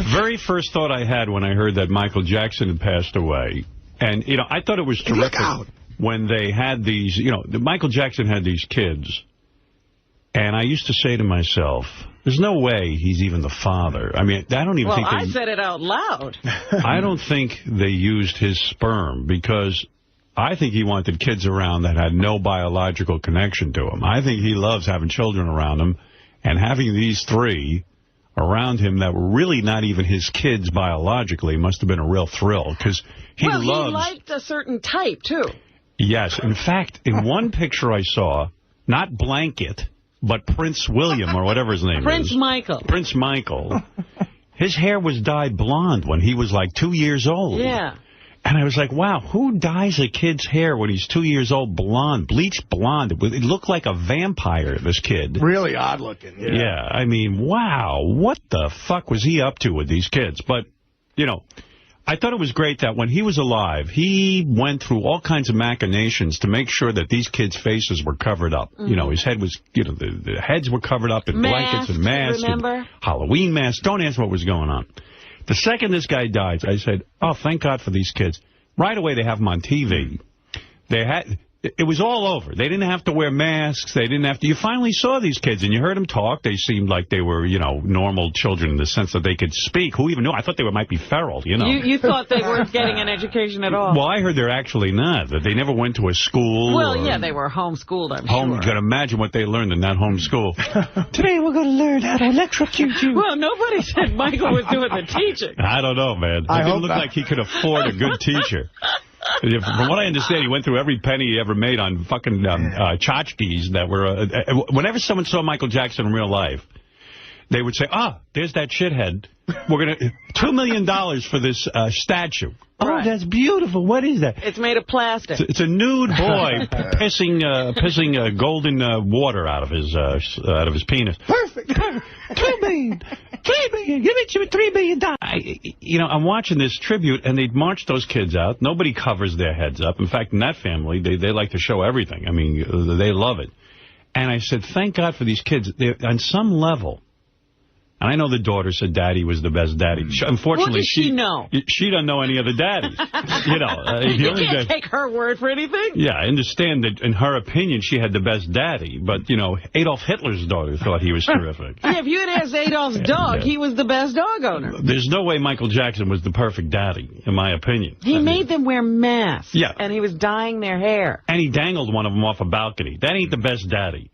very first thought I had when I heard that Michael Jackson had passed away, and, you know, I thought it was terrific when they had these, you know, Michael Jackson had these kids, and I used to say to myself, there's no way he's even the father. I mean, I don't even think I said it out loud. I don't think they used his sperm, because I think he wanted kids around that had no biological connection to him. I think he loves having children around him, and having these three around him that were really not even his kids biologically must have been a real thrill, because he liked a certain type, too. Yes. In fact, in one picture I saw, not Blanket, but Prince William, or whatever his name is. Prince Michael. Prince Michael. His hair was dyed blonde when he was like 2 years old. Yeah. And I was like, wow, who dyes a kid's hair when he's 2 years old blonde, bleached blonde? It looked like a vampire, this kid. Really odd looking. Yeah, I mean, wow, what the fuck was he up to with these kids? But, you know, I thought it was great that when he was alive, he went through all kinds of machinations to make sure that these kids' faces were covered up. You know, his head was, you know, the heads were covered up in blankets and masks. And Halloween masks. Don't ask what was going on. The second this guy dies, I said, oh, thank God for these kids. Right away, they have them on TV. It was all over. They didn't have to wear masks. They didn't have to. You finally saw these kids, and you heard them talk. They seemed like they were, you know, normal children in the sense that they could speak. Who even knew? I thought they might be feral, you know. You thought they weren't getting an education at all? Well, I heard they're actually not. That they never went to a school. Well, yeah, they were homeschooled, I'm sure. You can imagine what they learned in that home school. Today we're going to learn how to electrocute you. Well, nobody said Michael was doing the teaching. I don't know, man. It didn't look like he could afford a good teacher. From what I understand, he went through every penny he ever made on fucking tchotchkes that were... whenever someone saw Michael Jackson in real life, they would say, there's that shithead. We're going to... $2 million for this statue. Right. Oh, that's beautiful. What is that? It's made of plastic. It's a nude boy pissing golden water out of his penis. Perfect. $2 million. $3 million. Give it to me, $3 million. You know, I'm watching this tribute, and they'd march those kids out. Nobody covers their heads up. In fact, in that family, they like to show everything. I mean, they love it. And I said, thank God for these kids. They're, on some level... And I know the daughter said Daddy was the best daddy. Unfortunately, what does she know? She doesn't know any other daddies. You know, you can't take her word for anything. Yeah, I understand that in her opinion she had the best daddy, but you know, Adolf Hitler's daughter thought he was terrific. Yeah, if you had asked Adolf's dog, he was the best dog owner. There's no way Michael Jackson was the perfect daddy, in my opinion. He made them wear masks. Yeah, and he was dyeing their hair. And he dangled one of them off a balcony. That ain't the best daddy.